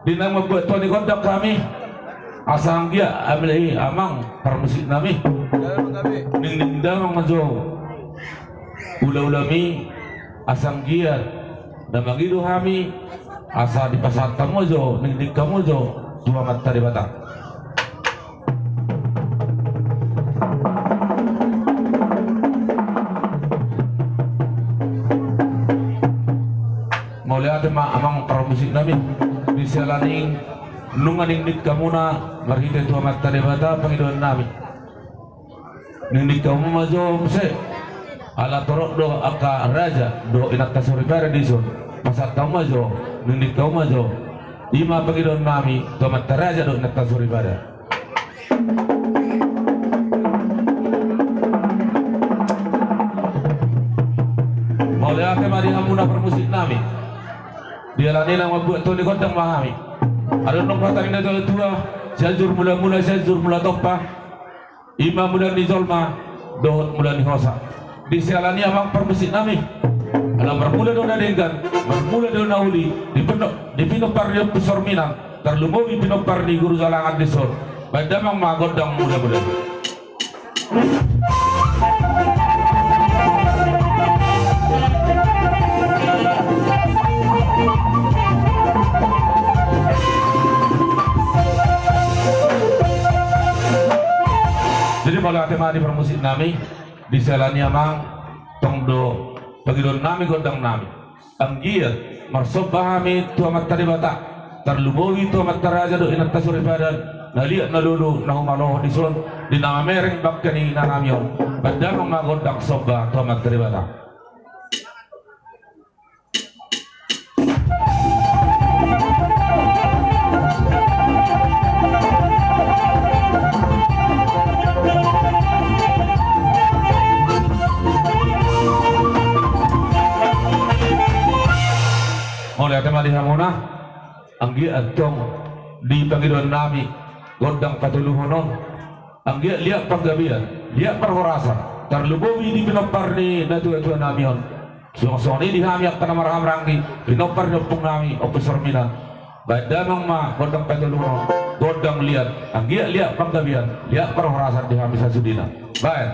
Dinang membuat tuan di kontak kami asang dia ambil amang permusik nami ning damang majo ula-ulami asang dia dan magido kami asa di pasar kamu jo ning kamu jo dua mata di batang mau lihat amang permusik nami bisa laning nunganing nik kamu na marhita tua mata de bata pangidoan nami nik kamu majo mse ala torok do aka raja do inak tasuri paradiso pasat kamu majo nik kamu majo ima pangidoan nami tua mata raja do inak tasuri pada mau lihat mari hamuna permusik nami dia lani nang membuat tuh di kodang mahami ada nong kata ini tua sajur mula sajur mula topa ima mula ni zolma dohot mula ni hosa di sialani amang permusik nami alam bermula do nadenggan bermula do nauli di pinopar di pusor minang terlumowi pinopar di guru zalangan di sol badamang magodang mula jadi kalau ada di permusik nami di selani amang tongdo pagidon nami gondang nami anggiat marsob bahami tua mata di bata terlumowi tua mata raja do inat tasuri badan naliat nalulu nahumaloh di sulon di nama mereng bakkani nanamion badamang magondang sobba tua mata di bata oleh tema di hamuna anggi antong di panggilan nami gondang patuluhonon anggi lihat panggabian lihat perhorasan terlubowi di pinopar ni natu-natu namion song-song ini di hamiak tanah marham rangi pinopar nyopung nami opusor mina badamang ma gondang patuluhonon gondang lihat anggi lihat panggabian lihat perhorasan di hamisa sudina baik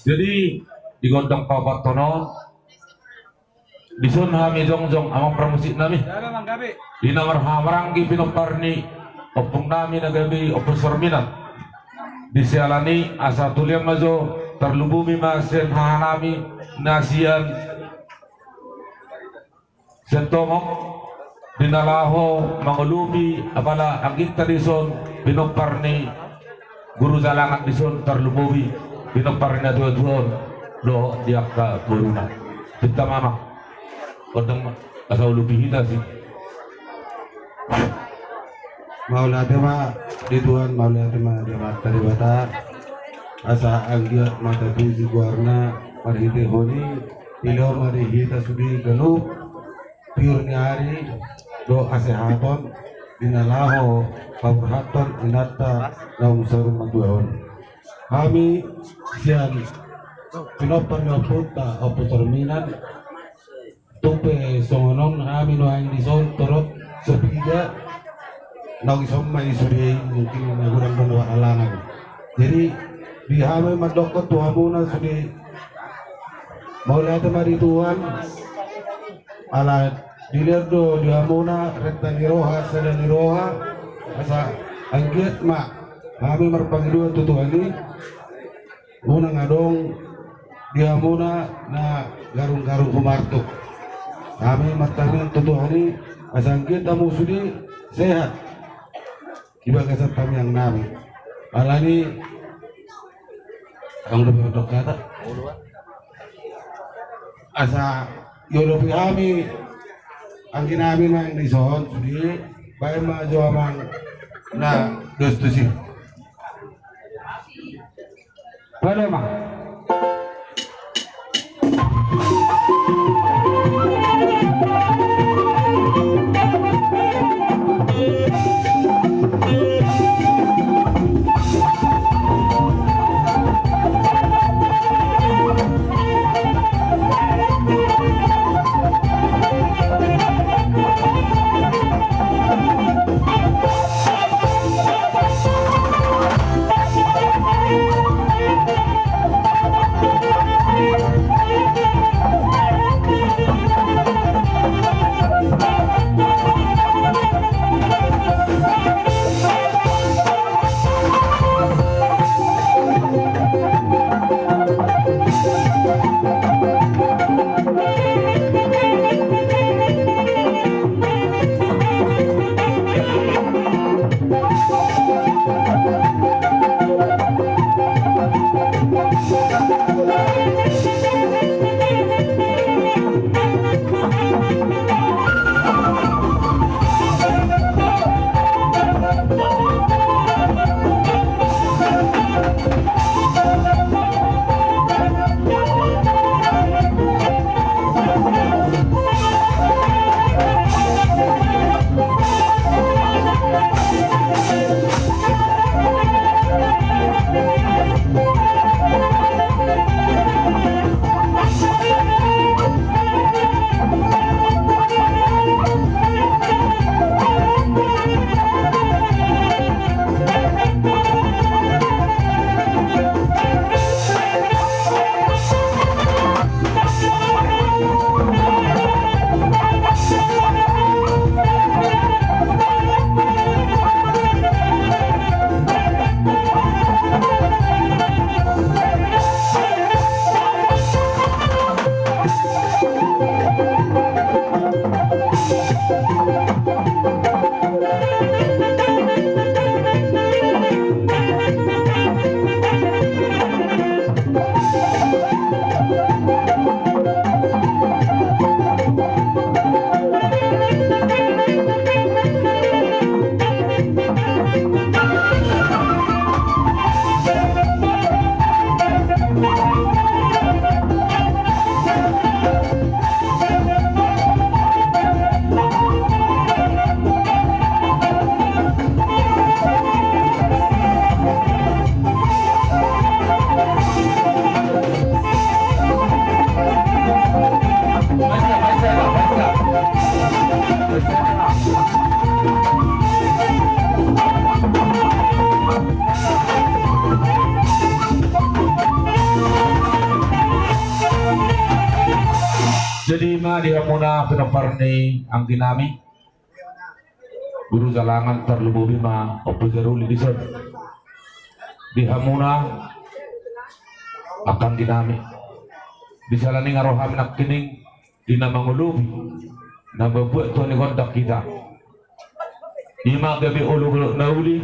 Jadi di gondong papat tono disun hami jongjong amang pramusik nami di namar hamaranggi pinoparni opung nami nagabi opung sorminan di sialani asa tulian mazo terlubumi masen hanami nasian sentomok dinalaho mangulubi apala anggit tadison pinoparni guru zalangan dison terlubumi pinoparni na tuon do diakka buruna kita mama kodong asa ulubi kita sih Maula tema di Tuhan maula tema di mata di bata asa anggiat mata tuji guarna parhite honi ilo mari hita sudi galup piur nyari do asehaton dinalaho paburhaton inata naum sarum matuahon kami sian pinopar nyoputa opo terminan tupe songonon kami no ang dison torot sepiga nang isomay sudi mungkin nagurang banwa alangan jadi di hame madokot tuha muna sudi maula temari Tuhan ala dilerdo di hamuna renta niroha sada niroha asa anggiat ma kami marpangidua tutuhani una ngadong di hamuna na garung-garung kumarto kami martani tutuhani asa anggiat amu sudi sehat iba kasat kami yang nami alani ang lebih untuk kata asa yolopi kami ang ginami na yang dison sudi bae majo amang na gusto si Boleh mah. Selanina di hamuna pinaparni ang ginami guru jalangan terlububi ma opo jaruli disod di hamuna akan ginami di salani ngaroham nak kining di namangulubi na babuat to ni kontak kita ima gabi ulu nauli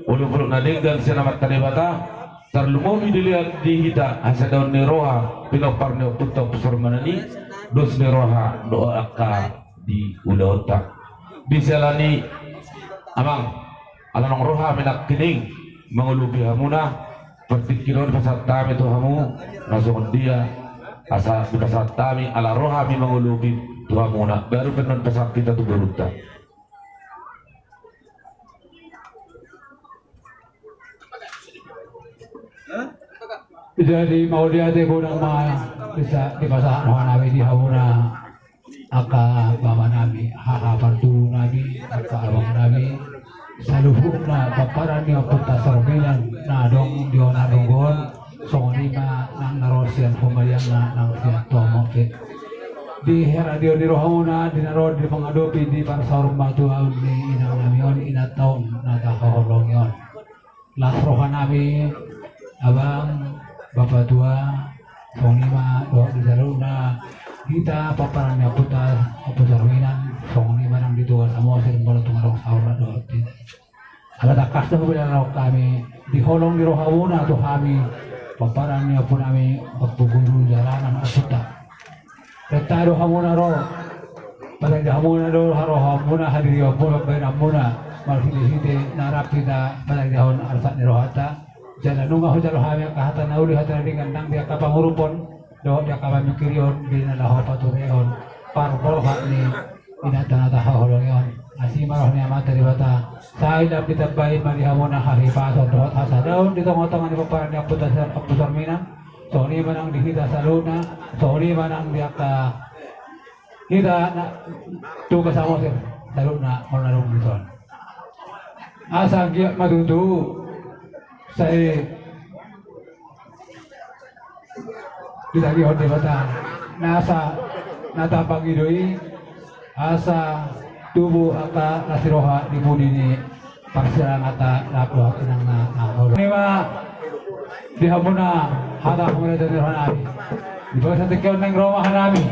ulu nadenggan sinamat kalibata terlumomi dilihat di hita asa daun ni roha pinopar ni putok surmanani dos ni roha doa ka di ulota bisalani amang alanong roha minak kining mangulubi hamuna pertikiron pasat tami tu hamu nasukon dia asa pasat tami ala roha mi mangulubi tu hamuna baru penon pasat kita tu beruta. Jadi mau dia teh kurang mah bisa dipasahan nabi di hamuna aka bapa nabi haha partu nabi aka abang nabi saluhuna paparan dia puta sarbilan na dong dio na donggon songoni ma nang narosian pembayang nang sian tomo ke di radio di rohamuna di naro di pengadopi di parsarung batu ni inang namion inataon na taholong yon las rohan nabi abang bapak tua sonima doa di saluna kita paparannya putar apa sarwinan sonima nang ditua sama sering bola tungarong saura doa tidak ada takas dah bila kami diholong di rohawuna tuh kami paparannya pun kami waktu guru jalanan aputa kita rohawuna roh pada rohawuna roh rohawuna hadiri wapun bainamuna masih di sini narap kita pada dahun arsat ni rohata jalan nungah jalan hamil kahatan nauli hatan dengan nang dia kapang urupon doa dia kapang mikirion di nalah patureon parpol hak ni inatan atah holongion asih maroh ni amat dari bata saya dapat kita baik mari hamona hari paso doa asa daun di tengah-tengah di paparan dia putar pusar minang soni manang di kita saluna soni manang dia ka kita tu kasamo sir saluna menarung bison asa giat madudu saya tidak lihat di bata nasa nata pagi doi asa tubuh aka nasiroha di budi ni parsiran ata lakuh inang na nahol ini mah di hamuna hata hamuna dari hanami di bawah satu kion nang rumah hanami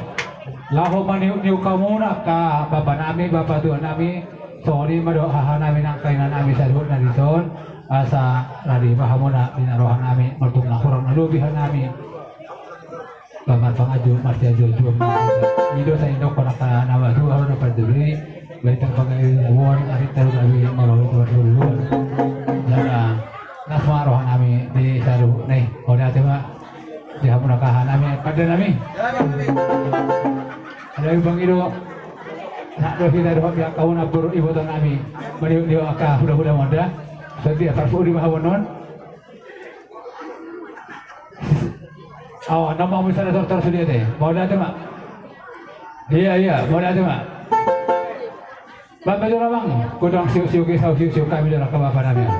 lahu maniu niu kamuna ka bapak nami bapak tuan nami sorry madoha hanami nang kainan nami sadut narison asa lari bahamuna dinarohan nami mertung kurang nalubihan nami gambar pangaju masih ajo itu saya indok pada nama tu harus dapat dibeli baikkan pakai awon hari terus kami melalui dulu dan nasma rohan nami di saru nih oleh tema di hamuna kahan nami pada nami ada bang itu nak doa kita doa pihak kawan abur ibu tuan nami beliau dia akah sudah muda sedia parfu di bawah non. Oh, nama misalnya dokter sedia deh. Mau lihat mak? Iya, mau lihat mak? Bapak jual bang, kudang siu kami jual ke bapak namanya.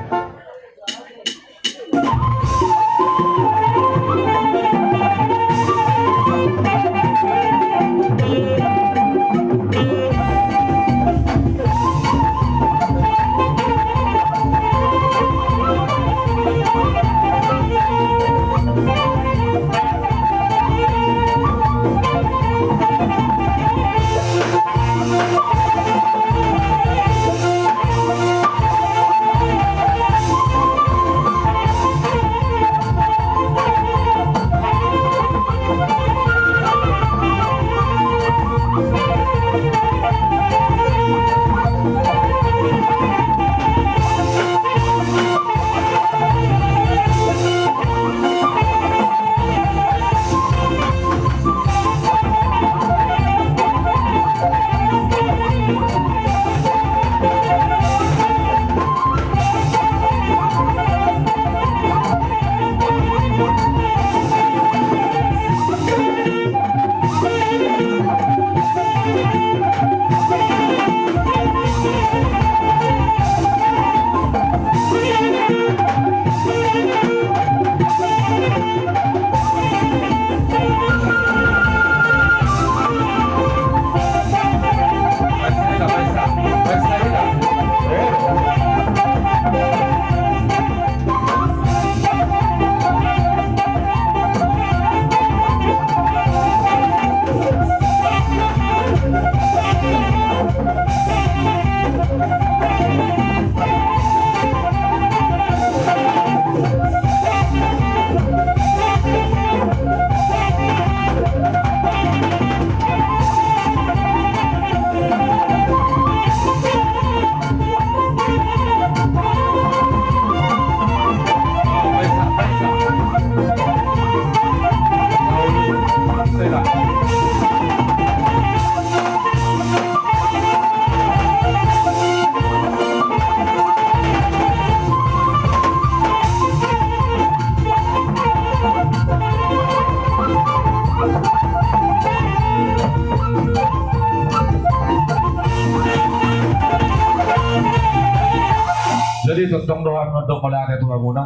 untuk melihat Tuhan muna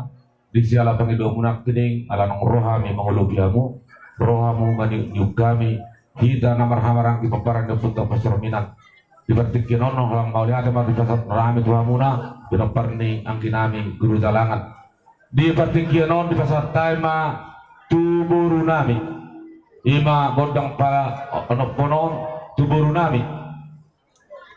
di siala pangido muna kining ala nang rohami mangulugiamu rohamu maniup kami kita namar hamarang di paparan di punta paserminan di bertikin onong lang maulihat ma di pasar rami Tuhan muna binaparni ang kinami guru jalangan di bertikin on di pasar taima tuburu nami ima godang para onoponon tuburu nami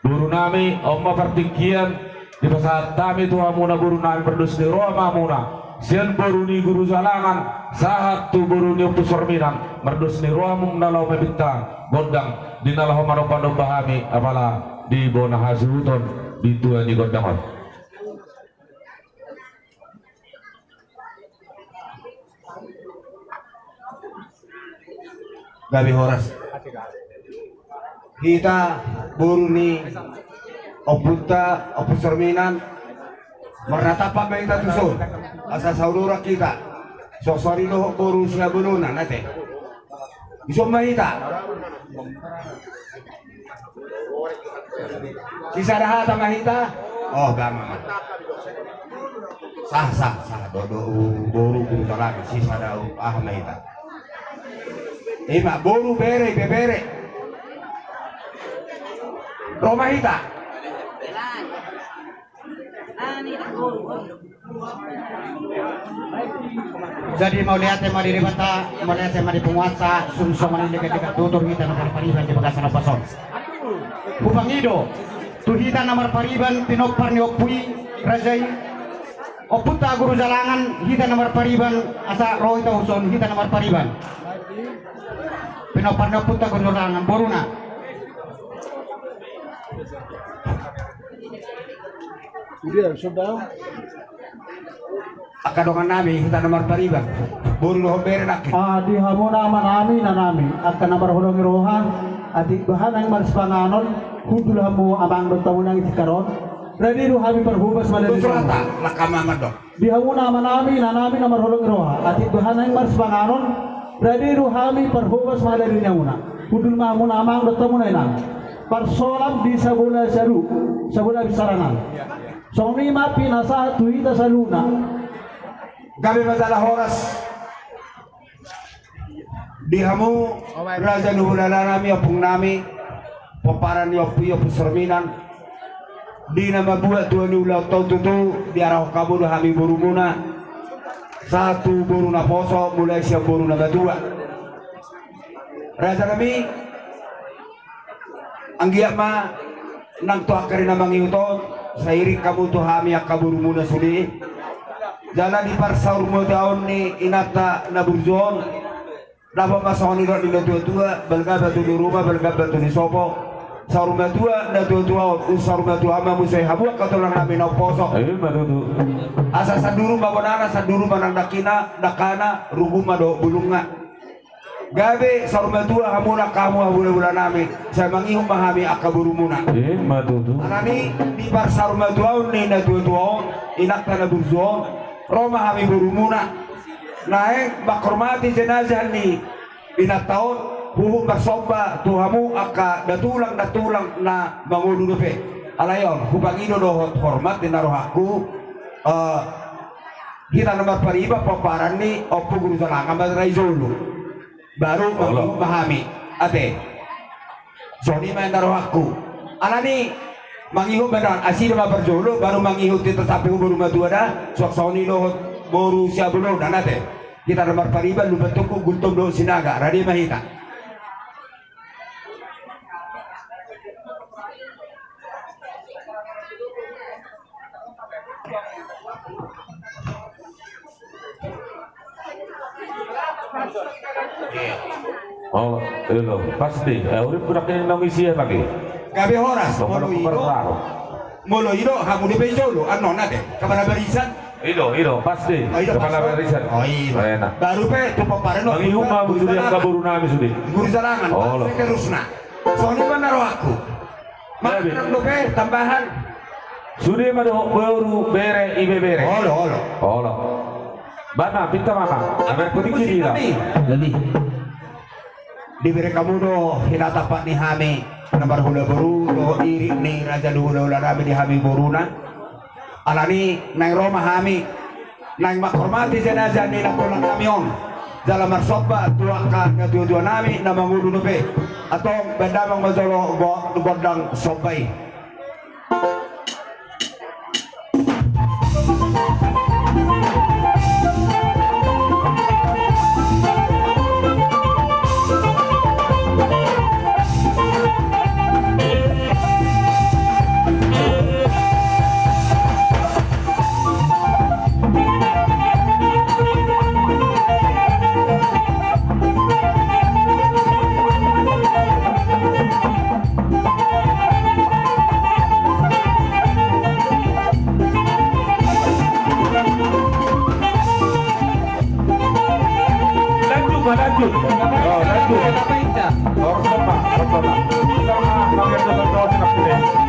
buru nami omma pertikian di pasar tami Tuhan muna buru nami berdus di Roma muna sian buru ni guru jalangan sahat tu buru ni pusor minang berdus ni Roma nalau mebintang godang di nalau maropando bahami apala di bona hazuton di tua ni godang Gabi horas kita buru ni opunta opusorminan meratapa kita tusun asa saudara kita sosori loh buru siya bununan nate iso mahita sisa dahata mahita oh gama sah dodo buru talaga sisa daw mahita ima buru bere Roma hita jadi mau lihat tema di bata mau lihat tema di penguasa sumsum ini dekat tutur kita nomor pariban di bagasan pason Upang Ido tuhita nomor pariban pinopar ni opui rajai oputa guru jalangan hita nomor pariban asa roh ita uson hita nomor pariban pinopar ni oputa guru jalangan boruna akadongan nami kita nomor pariban buru loh bere nakit di hamuna manami nanami akan nomor hulungi rohan adik bahan yang maris panganon hudul hamu amang bertemu nang itikaron ready ru hami perhubas madali surata lakamama dok di hamuna manami nanami nomor hulungi rohan adik bahan yang maris panganon ready ru hami perhubas madali nyauna hudul mamun amang bertemu nang persoalan di sabula saru sabula bisaranan Soni mapi nasa tuita sa luna. Kami masalah horas. Dihamu raja nuhulala nami opung nami paparan ni opuyo puserminan. Di nama buat tuan ulau tau tutu di arah kamu hami burumuna. Satu buruna poso mulai siap buruna badua. Raja kami anggiak ma nang tuakari namang iuton. Sairi kamu tuh hami akaburu muna sudi jalan di parsaur mo daon ni inata naburjon dapat masoni ro di tua belga batu di rumah belga batu di sopo saur tua na tua usar tua ama musai habu katolang nabi no poso asa saduru babonana saduru manang dakana ruguma do bulunga gabe saur tua hamuna kamu habula nami saya mangihum mahami akaburu muna anani di par saur tua ni na tua inak na burjon Roma hami burumuna naik bakormati jenazah ni inataon huhum basoba tuhamu aka datulang na mangulu dope alayon hubangido do hormat dinarohaku kita nomor pariba paparan ni opo guru jalangan badrai zulu baru memahami ate soni main narohaku alani mangihut benar asir ma berjolo baru mangihut itu sampai umur rumah tua dah sok soni lo boru siap lo dan ate kita nomor pariban lu bentukku gultum do sinaga radi mahita oh ilo pasti udah pernah nang isi lagi gabi horas molo iro hamu di bejolo ano nate kamana barisan ilo pasti kamana barisan enak baru pe tu paparan no mangihuma budi yang kaburu nami sudi guru jalangan terusna soalnya manaro aku makan lo pe tambahan sudi mado baru bere ibe bere holo bana pinta mama amer kudiki ila jadi diberi kamu do hinata pak ni hami nomor hula baru do iri ni raja hula hula rami di hami boruna alani nang Roma hami nang maghormati jenazah ni napulang kamyon dalam marsoba tua ka ngatuwa nami na mangudu nupe atong bandamang mazolo godang sobay. Lanjut. Oh, lanjut. Harus sama. Sama kami terus nak pilih.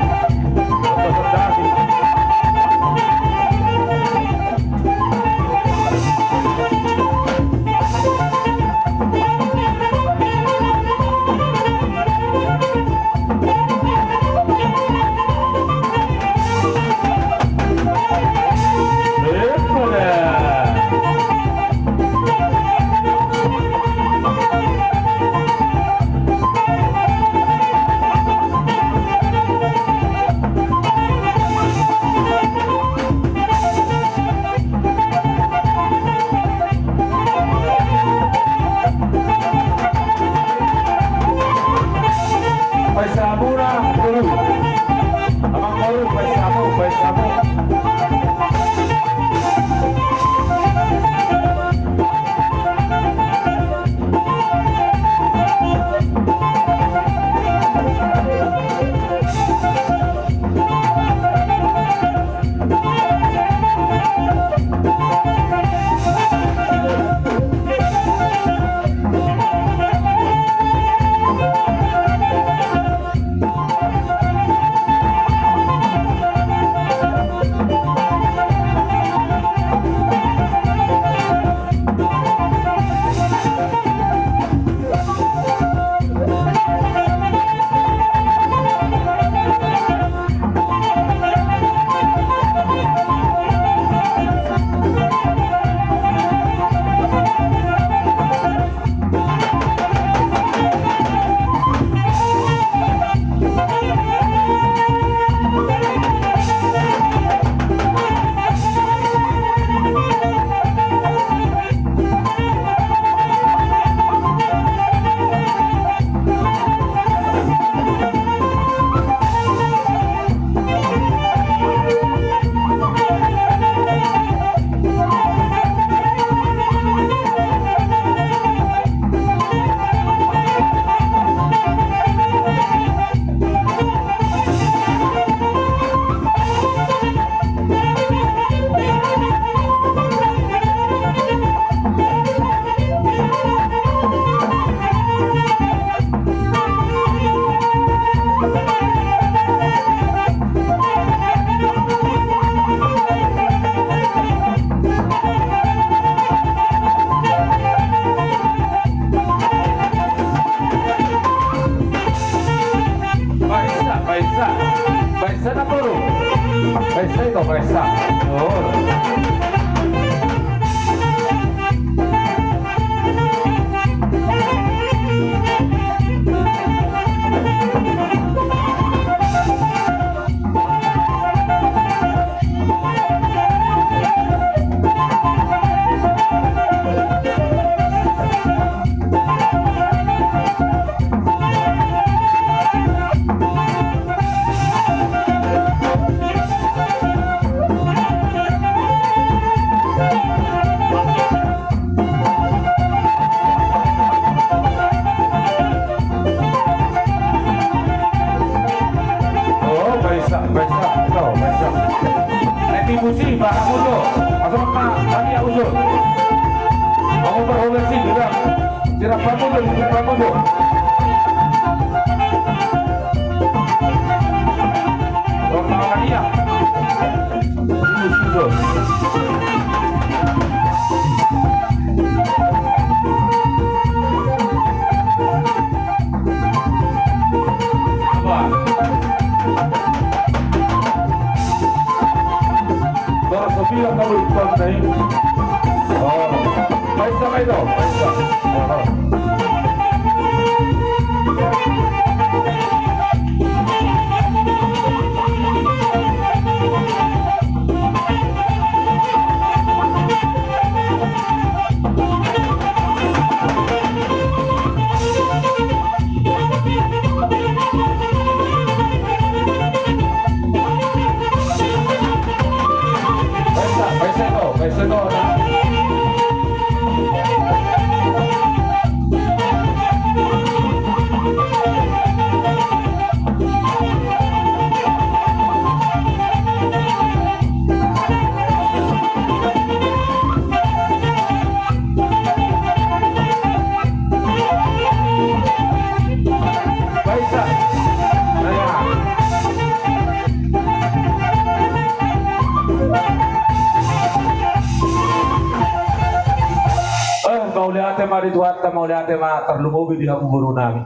mauliate mari Tuhan ta mauliate ma terlumubi di hamu buru nami.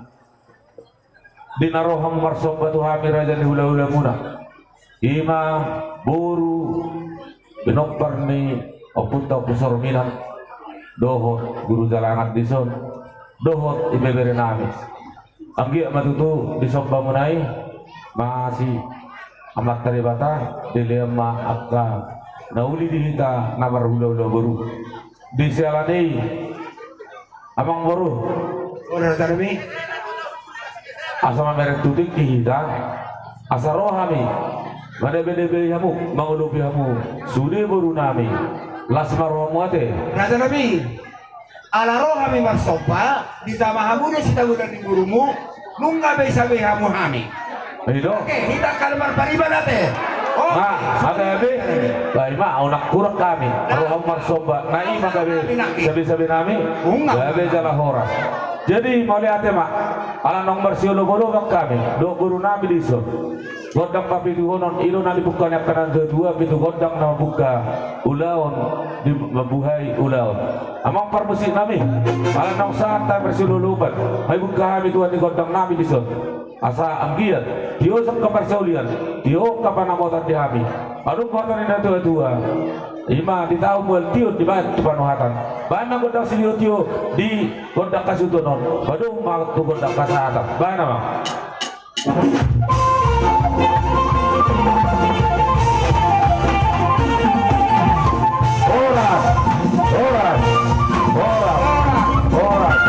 Dinaroham marsoba Tuhan raja ni hula-hula muna. Ima buru binokpar ni opunta pusor minam dohot guru jalangat dison dohot ibebere nami. Anggi matutu disobba munai masih amat taribata dilema akka nauli dihita namar hula-hula baru di selani amang baru Ora tarmi. asama merek tutik dihita asa rohami mana bede-bede hamu mangulupi hamu sudi baru nami lasmar romuate Raja Nabi. Alaro kami marsopa di sama hamu si tabudan di gurumu nungga be hamu hami. itu Oke, kita kalmar pariban ate. Oh, ada be baik mah aunak kurang kami roham marsoba nai maka be sabi-sabi nami be jala horas jadi mauliate mak ala nong bersiolo bolo kami do guru nami diso godang papi duhonon ilo nali bukanya kanan kedua pintu godang nama buka ulaon di mabuhay ulaon amang parmusik nami ala nong santa bersiolo lupat hay buka kami tuan di godang nami diso asa anggiat tio sak kaparsaulian tio kapanamotan di hami aduh kuatan ini tua ima di tahu mual tio di bahan tu panuhatan bana godang silio tio di godang kasutonon aduh mak tu godang kasahatan bana mak oras oras oras oras.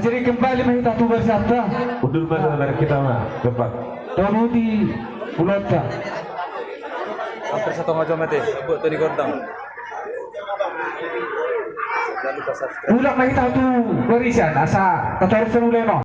Jadi kembali kita tu bersabda Udur bahasa dari kita mah cepat. Tonu di Pulota. Hampir 1 jam mati, buat tadi gondang. Ulang kita tu barisan asa tatarus uleno.